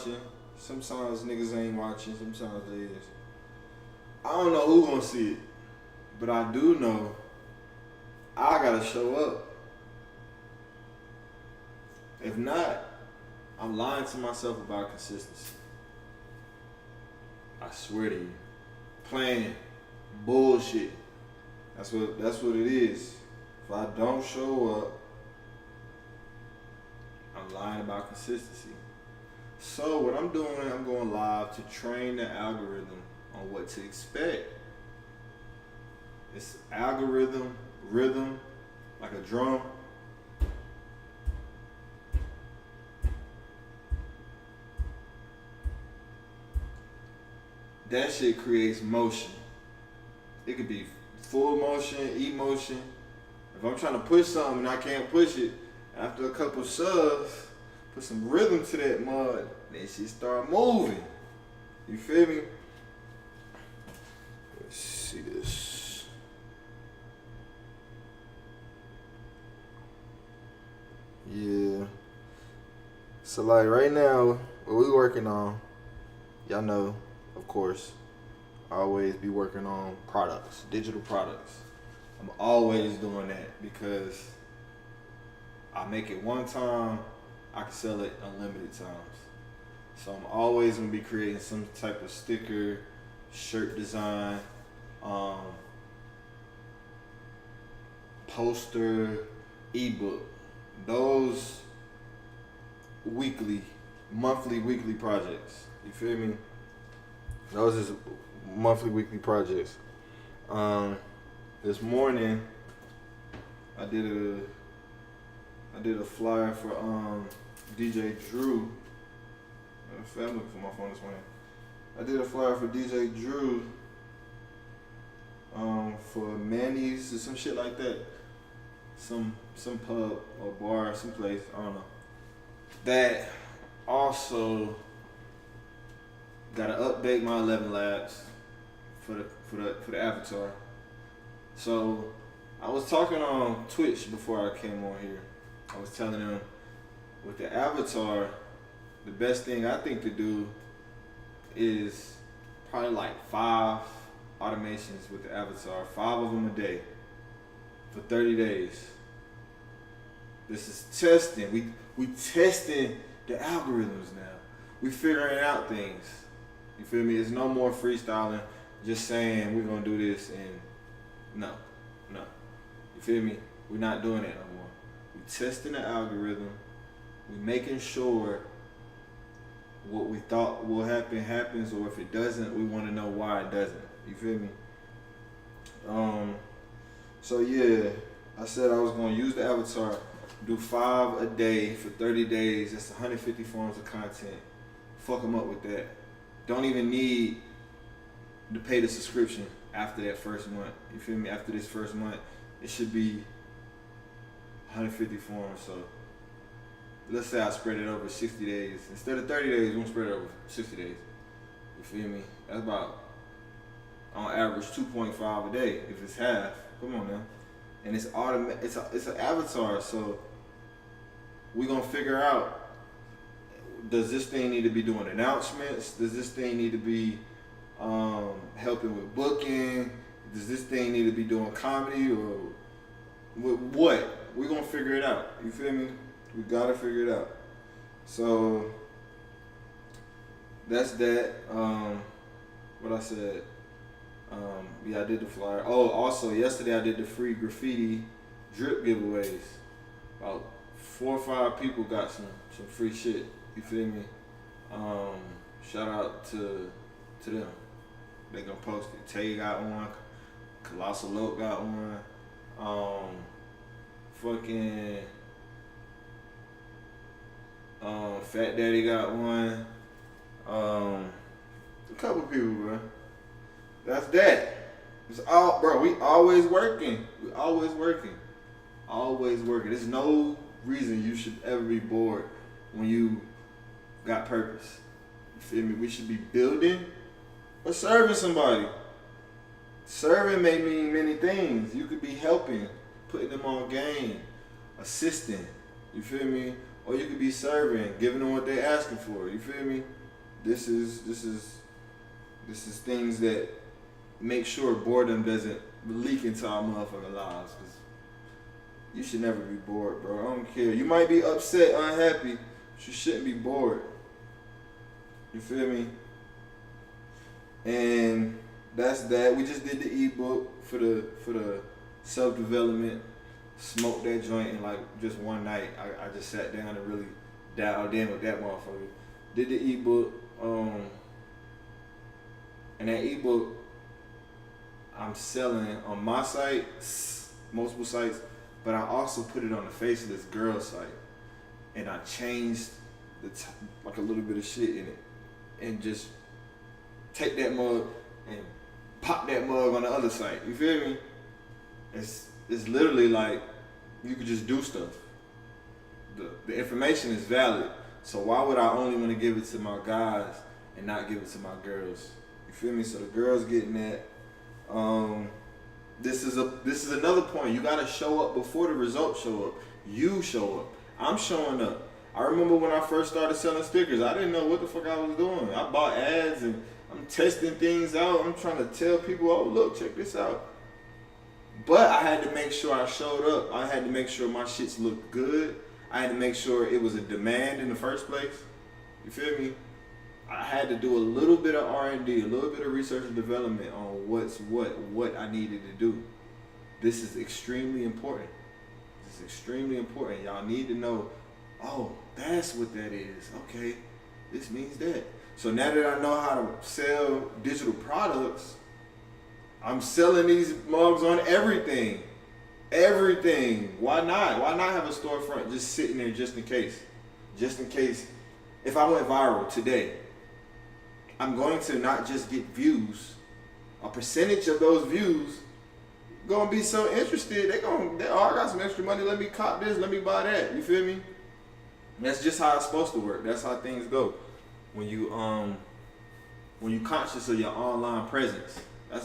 watching. Sometimes niggas ain't watching. Sometimes they is. I don't know who gonna see it, but I do know I gotta show up. If not, I'm lying to myself about consistency. I swear to you. Playing bullshit. That's what it is. If I don't show up, I'm lying about consistency. So what I'm doing, I'm going live to train the algorithm on what to expect. It's algorithm, rhythm, like a drum. That shit creates motion. It could be full motion, emotion. If I'm trying to push something and I can't push it, after a couple subs, put some rhythm to that mud, then she start moving. You feel me? Let's see this. Yeah. So like right now, what we working on, y'all know, of course, I always be working on products, digital products. I'm always doing that because I make it one time, I can sell it unlimited times. So I'm always gonna be creating some type of sticker, shirt design, poster, ebook. Those monthly, weekly projects. You feel me? Those is monthly, weekly projects. This morning, I did a flyer for DJ Drew. I'm looking for my phone this morning. I did a flyer for DJ Drew for Manny's or some shit like that. Some pub or bar, some place, I don't know. That also gotta update my 11 labs for the avatar. So I was talking on Twitch before I came on here. I was telling them with the avatar, the best thing I think to do is probably like 5 automations with the avatar, 5 of them a day for 30 days. This is testing. We testing the algorithms now. We figuring out things. You feel me? It's no more freestyling, just saying we're gonna do this and no. You feel me? We're not doing that no more. We testing the algorithm. We making sure what we thought will happen happens, or if it doesn't, we want to know why it doesn't. You feel me? So yeah, I said I was gonna use the avatar, do 5 a day for 30 days. That's 150 forms of content. Fuck them up with that. Don't even need to pay the subscription after that first month. You feel me? After this first month, it should be 150 forms. So let's say I spread it over 60 days. Instead of 30 days, we're gonna spread it over 60 days. You feel me? That's about, on average, 2.5 a day if it's half. Come on now. And it's automatic. It's an avatar, so we're gonna figure out, does this thing need to be doing announcements? Does this thing need to be helping with booking? Does this thing need to be doing comedy or what? We're gonna figure it out. You feel me? We gotta figure it out. So that's that. What I said. Yeah, I did the flyer. Oh, also yesterday I did the free graffiti drip giveaways. About 4 or 5 people got some free shit. You feel me? Shout out to them. They gonna post it. Tay got one. Colossal Loke got one. Fat Daddy got one. A couple people, bro. That's that. It's all, bro. We always working. Always working. There's no reason you should ever be bored when you got purpose. You feel me? We should be building or serving somebody. Serving may mean many things. You could be helping, putting them on game, assisting. You feel me? Or you could be serving, giving them what they're asking for. You feel me? This is things that make sure boredom doesn't leak into our motherfucking lives. Cause you should never be bored, bro. I don't care. You might be upset, unhappy, but you shouldn't be bored. You feel me? And that's that. We just did the ebook for the self-development. Smoked that joint in like just one night. I just sat down and really dialed in with that motherfucker. Did the ebook. And that ebook I'm selling on my site, multiple sites, but I also put it on the face of this girl's site. And I changed like a little bit of shit in it. And just take that mug and pop that mug on the other site. You feel me? It's literally like you could just do stuff. The information is valid. So why would I only want to give it to my guys and not give it to my girls? You feel me? So the girls getting that. This is another point. You gotta show up before the results show up. You show up. I'm showing up. I remember when I first started selling stickers, I didn't know what the fuck I was doing. I bought ads and I'm testing things out. I'm trying to tell people, oh look, check this out. But I had to make sure I showed up. I had to make sure my shits looked good. I had to make sure it was a demand in the first place. You feel me? I had to do a little bit of R&D, a little bit of research and development on what I needed to do. This is extremely important. This is extremely important. Y'all need to know, oh, that's what that is. Okay, this means that. So now that I know how to sell digital products, I'm selling these mugs on everything. Everything. Why not? Why not have a storefront just sitting there just in case? Just in case if I went viral today, I'm going to not just get views. A percentage of those views gonna be so interested. Oh, I got some extra money. Let me cop this. Let me buy that. You feel me? That's just how it's supposed to work. That's how things go. When you conscious of your online presence.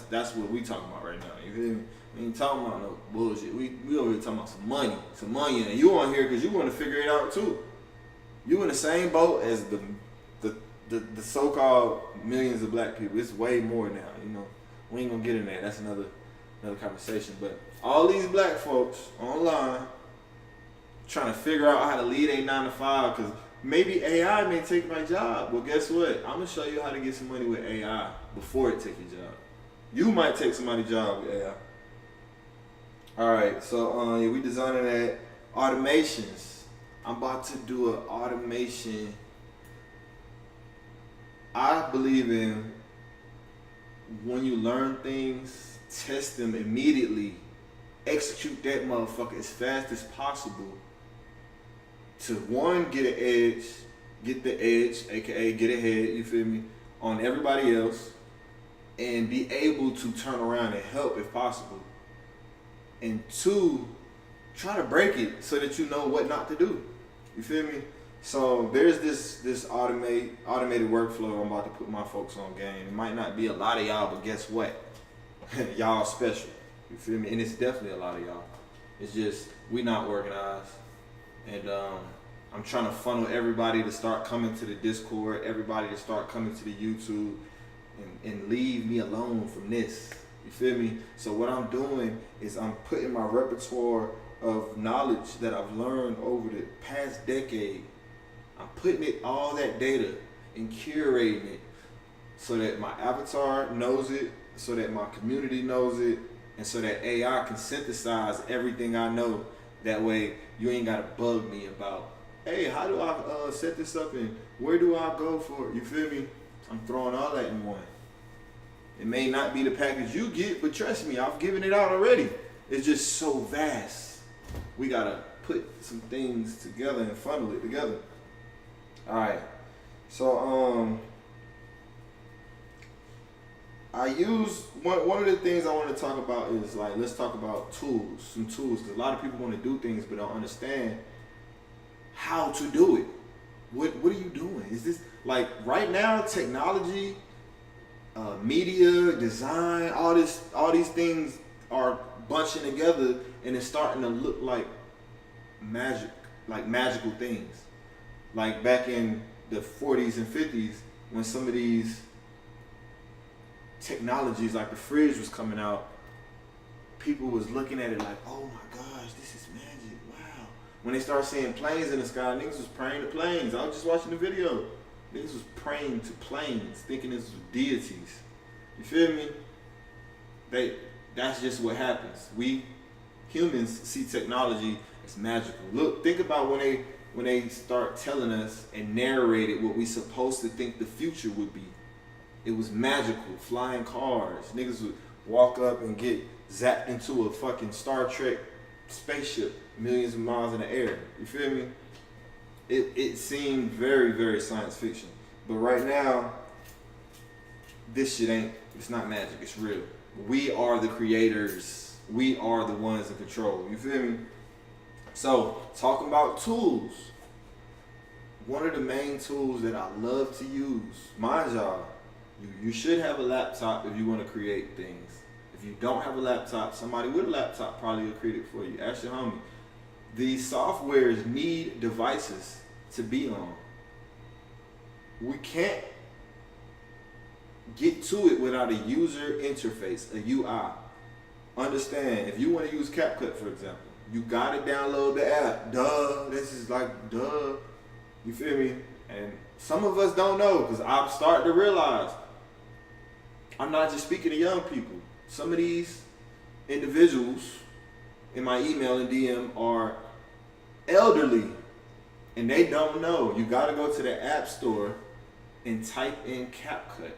That's what we talking about right now. You feel me? We ain't talking about no bullshit. We over here talking about some money, and you on here because you want to figure it out too. You in the same boat as the so-called millions of black people. It's way more now. You know, we ain't gonna get in there. That's another conversation. But all these black folks online trying to figure out how to lead a 9-to-5 because maybe AI may take my job. Well, guess what? I'm gonna show you how to get some money with AI before it take your job. You might take somebody's job with AI. All right, so we designing that. Automations. I'm about to do an automation. I believe in when you learn things, test them immediately, execute that motherfucker as fast as possible to one, get the edge, aka get ahead, you feel me, on everybody else, and be able to turn around and help if possible. And two, try to break it so that you know what not to do. You feel me? So there's this automated workflow I'm about to put my folks on game. It might not be a lot of y'all, but guess what? Y'all special. You feel me? And it's definitely a lot of y'all. It's just we not organized. And I'm trying to funnel everybody to start coming to the Discord, everybody to start coming to the YouTube, and leave me alone from this. You feel me? So what I'm doing is I'm putting my repertoire of knowledge that I've learned over the past decade, I'm putting it, all that data, and curating it so that my avatar knows it, so that my community knows it, and so that AI can synthesize everything I know. That way you ain't gotta bug me about, hey, how do I set this up and where do I go for it? You feel me? I'm throwing all that in one. It may not be the package you get, but trust me, I've given it out already. It's just so vast. We gotta put some things together and funnel it together. All right. So I use one of the things I want to talk about is like, let's talk about some tools, because a lot of people want to do things but don't understand how to do it. What are you doing? Is this like right now technology, media, design, all these things are bunching together and it's starting to look like magic, like magical things. Like back in the 40s and 50s, when some of these technologies like the fridge was coming out, people was looking at it like, oh my gosh, this is magic, wow. When they started seeing planes in the sky, niggas was praying to planes. I was just watching the video. Niggas was praying to planes, thinking this was deities. You feel me? That's just what happens. We humans see technology as magical. Look, think about when they start telling us and narrated what we supposed to think the future would be. It was magical, flying cars. Niggas would walk up and get zapped into a fucking Star Trek spaceship millions of miles in the air. You feel me? It seemed very, very science fiction. But right now, this shit it's not magic, it's real. We are the creators. We are the ones in control. You feel me? So, talking about tools. One of the main tools that I love to use, mind y'all, you should have a laptop if you want to create things. If you don't have a laptop, somebody with a laptop probably will create it for you. Ask your homie. These softwares need devices to be on. We can't get to it without a user interface, a UI. Understand, if you want to use CapCut, for example, you got to download the app. Duh. This is like, duh. You feel me? And some of us don't know, because I'm starting to realize I'm not just speaking to young people. Some of these individuals in my email and DM are elderly, and they don't know. You got to go to the app store and type in CapCut.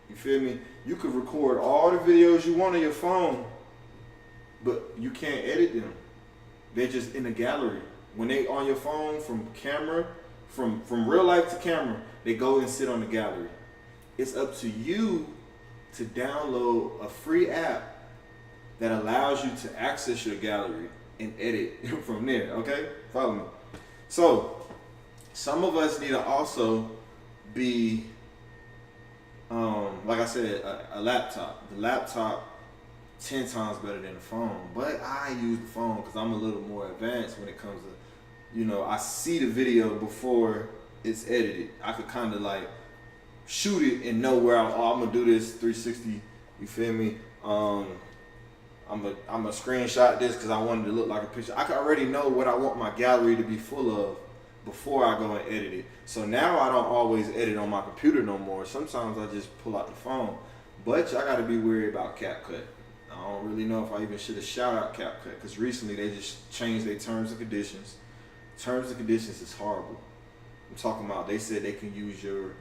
You feel me? You could record all the videos you want on your phone, but you can't edit them. They're just in the gallery. When they on your phone from camera, from real life to camera, they go and sit on the gallery. It's up to you to download a free app that allows you to access your gallery and edit from there, okay? Follow me. So, some of us need to also be, like I said, a laptop. The laptop 10 times better than the phone, but I use the phone because I'm a little more advanced when it comes to, I see the video before it's edited. I could kind of like shoot it and know where I'm gonna do this 360. You feel me? I'm a screenshot this because I wanted to look like a picture. I can already know what I want my gallery to be full of before I go and edit it. So now I don't always edit on my computer no more. Sometimes I just pull out the phone. But y'all gotta be worried about CapCut. I don't really know if I even should have shout out CapCut, because recently they just changed their terms and conditions. Terms and conditions is horrible. I'm talking about, they said they can use your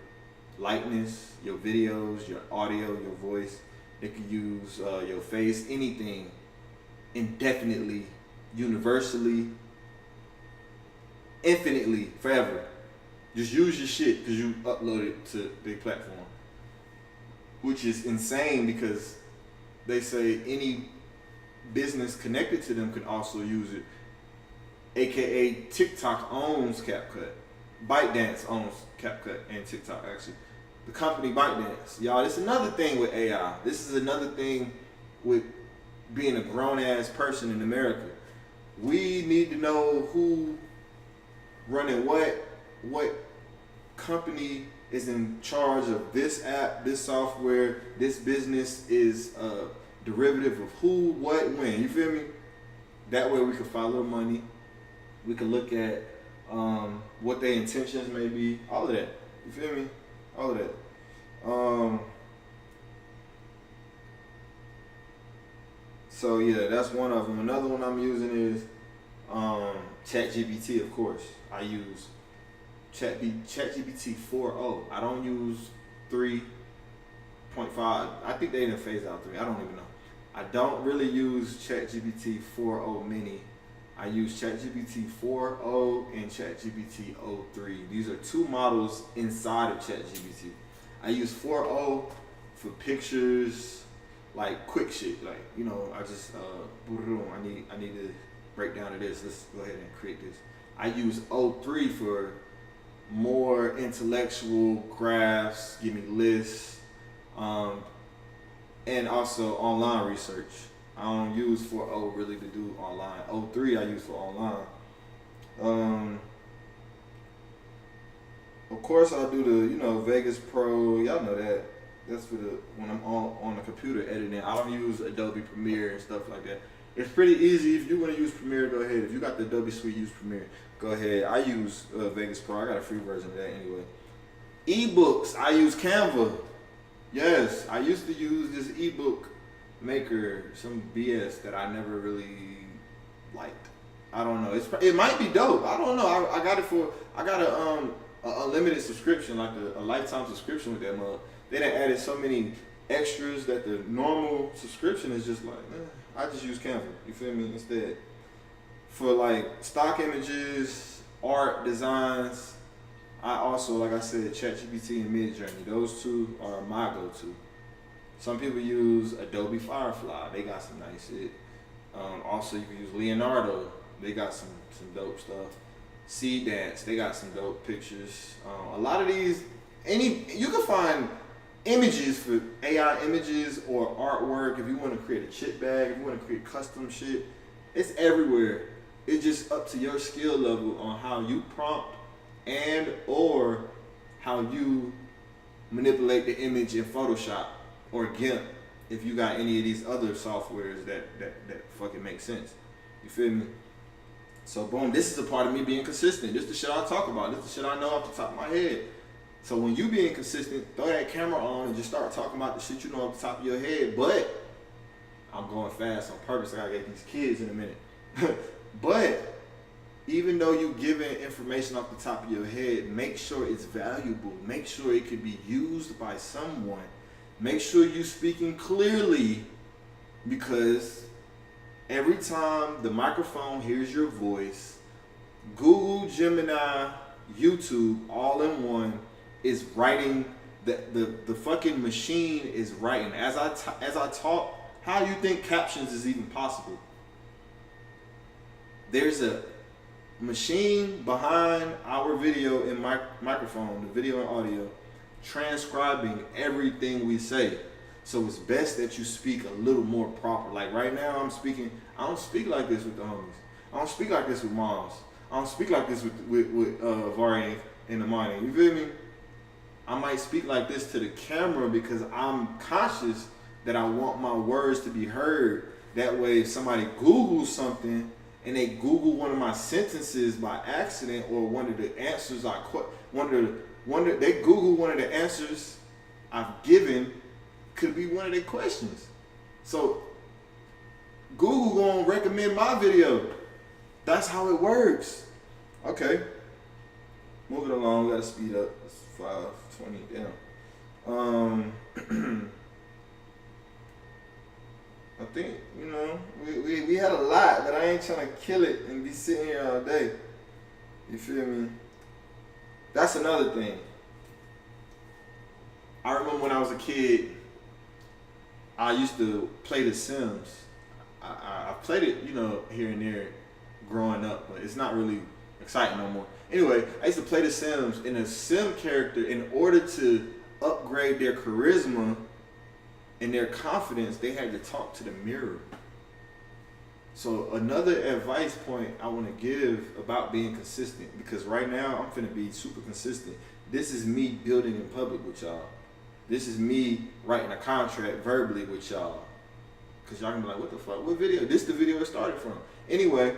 likeness, your videos, your audio, your voice. They can use your face, anything, indefinitely, universally, infinitely, forever. Just use your shit because you upload it to their platform. Which is insane, because they say any business connected to them can also use it. AKA TikTok owns CapCut. ByteDance owns CapCut and TikTok, actually. The company ByteDance. Y'all, this is another thing with AI. This is another thing with being a grown-ass person in America. We need to know who running what company is in charge of this app, this software, this business is a derivative of who, what, when. You feel me? That way we can follow money. We can look at what their intentions may be. All of that. You feel me? All of that. So yeah, that's one of them. Another one I'm using is ChatGPT, of course. I use ChatGPT 4.0. I don't use 3.5. I think they didn't phase out 3. I don't even know. I don't really use ChatGPT 4.0 mini. I use ChatGPT 4.0 and ChatGPT 03. These are two models inside of ChatGPT. I use 4.0 for pictures, like quick shit. Like, I just I need to break down to this. Let's go ahead and create this. I use 03 for more intellectual graphs, give me lists, and also online research. I don't use 4.0 really to do online. 03 I use for online. Of course, I do the Vegas Pro. Y'all know that. That's for when I'm on the computer editing. I don't use Adobe Premiere and stuff like that. It's pretty easy. If you want to use Premiere, go ahead. If you got the Adobe Suite, use Premiere. Go ahead. I use Vegas Pro. I got a free version of that anyway. Ebooks. I use Canva. Yes, I used to use this ebook maker, some BS that I never really liked. I don't know. It might be dope. I don't know. I got a unlimited subscription, like a lifetime subscription with that mug. They done added so many extras that the normal subscription is just like, I just use Canva. You feel me? Instead, for like stock images, art, designs, I also, like I said, ChatGPT and MidJourney. Those two are my go-to. Some people use Adobe Firefly. They got some nice shit. Also, you can use Leonardo. They got some dope stuff. Seed Dance. They got some dope pictures. A lot of these, you can find images for AI images or artwork. If you want to create a chip bag, if you want to create custom shit, it's everywhere. It's just up to your skill level on how you prompt and or how you manipulate the image in Photoshop or GIMP if you got any of these other softwares that fucking make sense. You feel me? So boom, this is a part of me being consistent. This is the shit I talk about. This is the shit I know off the top of my head. So when you being consistent, throw that camera on and just start talking about the shit you know off the top of your head. But I'm going fast on purpose. I gotta get these kids in a minute. But even though you giving information off the top of your head, make sure it's valuable. Make sure it could be used by someone. Make sure you speaking clearly, because every time the microphone hears your voice, Google, Gemini, YouTube, all in one, is writing. The fucking machine is writing. As I talk, how do you think captions is even possible? There's a machine behind our video and microphone, the video and audio, transcribing everything we say. So it's best that you speak a little more proper. Like right now I'm speaking, I don't speak like this with the homies. I don't speak like this with moms. I don't speak like this with Vari and the morning. You feel me? I might speak like this to the camera because I'm conscious that I want my words to be heard. That way if somebody Googles something and they Google one of my sentences by accident, or one of the answers they Google one of the answers I've given, could be one of their questions. So Google gonna recommend my video. That's how it works. Okay. Moving along, we gotta speed up. It's 5:20 down. I think, we had a lot, but I ain't trying to kill it and be sitting here all day. You feel me? That's another thing. I remember when I was a kid, I used to play The Sims. I played it, here and there growing up, but it's not really exciting no more. Anyway, I used to play The Sims, and a Sim character, in order to upgrade their charisma and their confidence, they had to talk to the mirror. So another advice point I want to give about being consistent, because right now I'm finna be super consistent. This is me building in public with y'all. This is me writing a contract verbally with y'all. Because y'all gonna be like, what the fuck? What video? This is the video it started from. Anyway,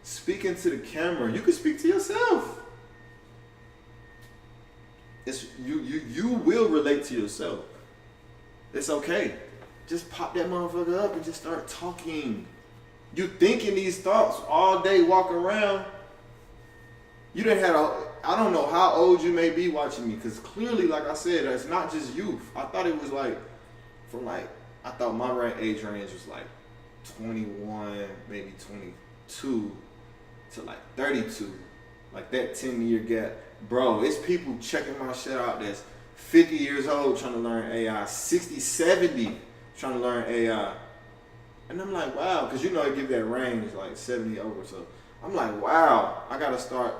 speaking to the camera, you can speak to yourself. It's you will relate to yourself. It's okay. Just pop that motherfucker up and just start talking. You thinking these thoughts all day walking around. You done had I don't know how old you may be watching me, because clearly, like I said, it's not just youth. I thought it was I thought my age range was like 21, maybe 22 to like 32. Like that 10-year gap. Bro, it's people checking my shit out that's 50 years old trying to learn AI, 60, 70 trying to learn AI. And I'm like, wow, because I give that range like 70 over. So I'm like, wow, I got to start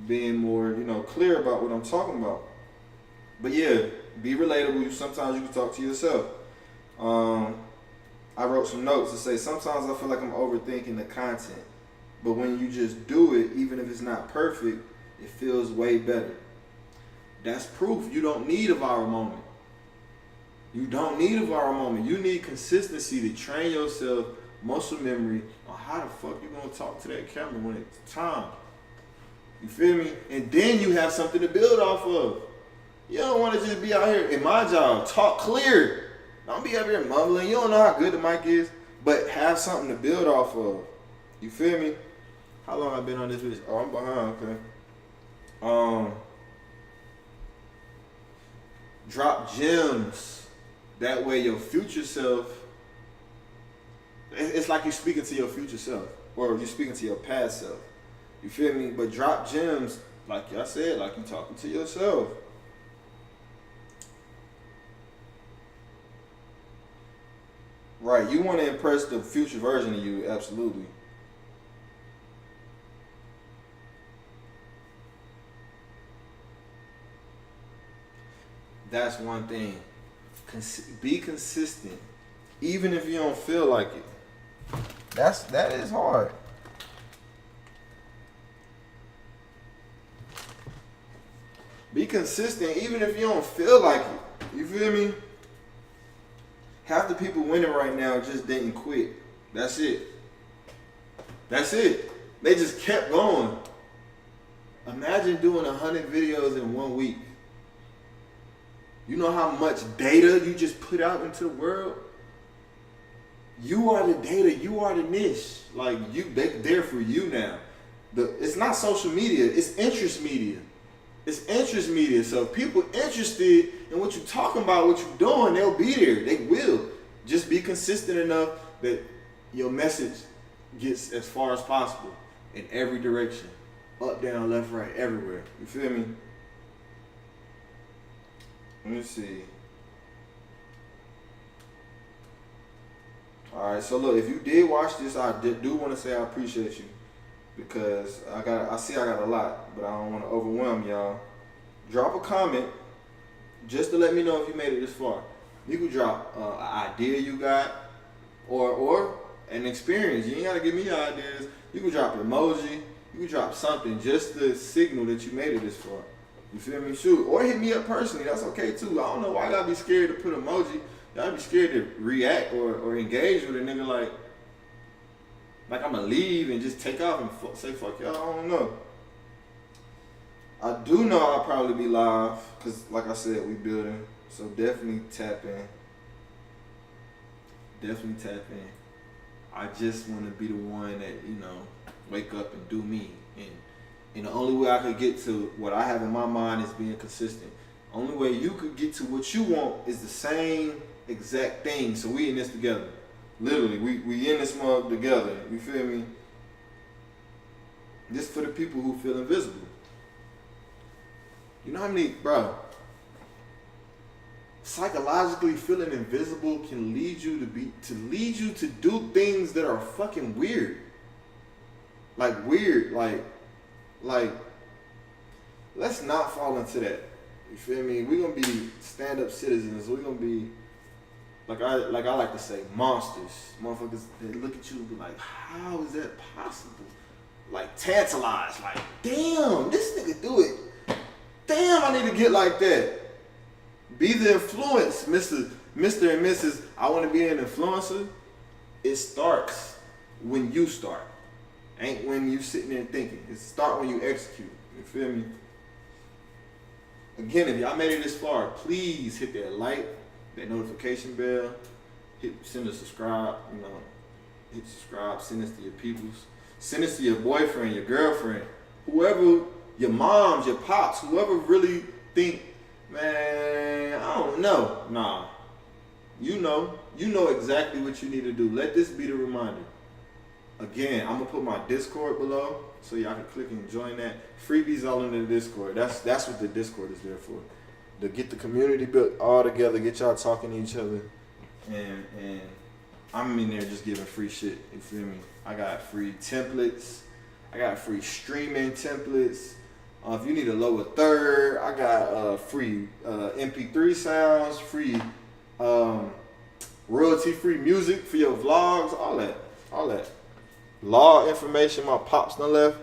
being more, clear about what I'm talking about. But yeah, be relatable. Sometimes you can talk to yourself. I wrote some notes to say, sometimes I feel like I'm overthinking the content. But when you just do it, even if it's not perfect, It feels way better. That's proof you don't need a viral moment. You don't need a viral moment. You need consistency to train yourself, muscle memory on how the fuck you gonna talk to that camera when it's time. You feel me? And then you have something to build off of. You don't want to just be out here in my job, talk clear. Don't be out here mumbling. You don't know how good the mic is, but have something to build off of. You feel me? How long I been on this video? Oh, I'm behind. Okay. Drop gems. That way your future self, it's like you're speaking to your future self, or you're speaking to your past self. You feel me? But drop gems, like I said, like you're talking to yourself. Right, you want to impress the future version of you, absolutely. That's one thing. Be consistent, even if you don't feel like it. That is hard. Be consistent, even if you don't feel like it. You feel me? Half the people winning right now just didn't quit. That's it. That's it. They just kept going. Imagine doing 100 videos in 1 week. You know how much data you just put out into the world? You are the data. You are the niche. Like, they're there for you now. It's not social media. It's interest media. It's interest media. So if people interested in what you're talking about, what you're doing, they'll be there. They will. Just be consistent enough that your message gets as far as possible in every direction. Up, down, left, right, everywhere. You feel me? Let me see. Alright, so look, if you did watch this, I do want to say I appreciate you. Because I see I got a lot, but I don't want to overwhelm y'all. Drop a comment just to let me know if you made it this far. You could drop an idea you got, or an experience. You ain't gotta give me your ideas. You can drop an emoji. You can drop something just to signal that you made it this far. You feel me? Shoot, or hit me up personally. That's okay too. I don't know why y'all be scared to put emoji. Y'all be scared to react or engage with a nigga like I'm gonna leave and just take off and say fuck y'all. I don't know. I do know I'll probably be live because, like I said, we building. So definitely tap in. Definitely tap in. I just want to be the one that, wake up and do me. And the only way I could get to what I have in my mind is being consistent. Only way you could get to what you want is the same exact thing. So we in this together. Literally, we in this mug together. You feel me? This for the people who feel invisible. You know how many, bro? Psychologically feeling invisible can lead you to do things that are fucking weird. Like weird, like let's not fall into that. You feel me? We're gonna be stand-up citizens. We're gonna be like I like to say, monsters. Motherfuckers that look at you and be like, how is that possible? Like tantalized, like, damn, this nigga do it. Damn, I need to get like that. Be the influence, Mr. and Mrs. I want to be an influencer. It starts when you start. Ain't when you sitting there thinking. It start when you execute. You feel me? Again, if y'all made it this far, please hit that like, that notification bell, send a subscribe, hit subscribe, send this to your peoples, send this to your boyfriend, your girlfriend, whoever, your moms, your pops, whoever really think, man, I don't know. Nah. You know exactly what you need to do. Let this be the reminder. Again, I'm gonna put my Discord below so y'all can click and join that. Freebies all in the Discord. That's what the Discord is there for. To get the community built all together, get y'all talking to each other. And I'm in there just giving free shit. You feel me? I got free templates. I got free streaming templates. If you need a lower third, I got free MP3 sounds, free royalty-free music for your vlogs, all that. Law information, my pops done left.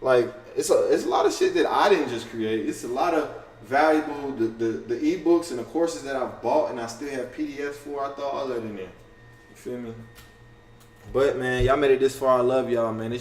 Like, it's a lot of shit that I didn't just create. It's a lot of valuable the ebooks and the courses that I've bought and I still have PDFs for. I throw all that in there. You feel me? But man, y'all made it this far. I love y'all, man. This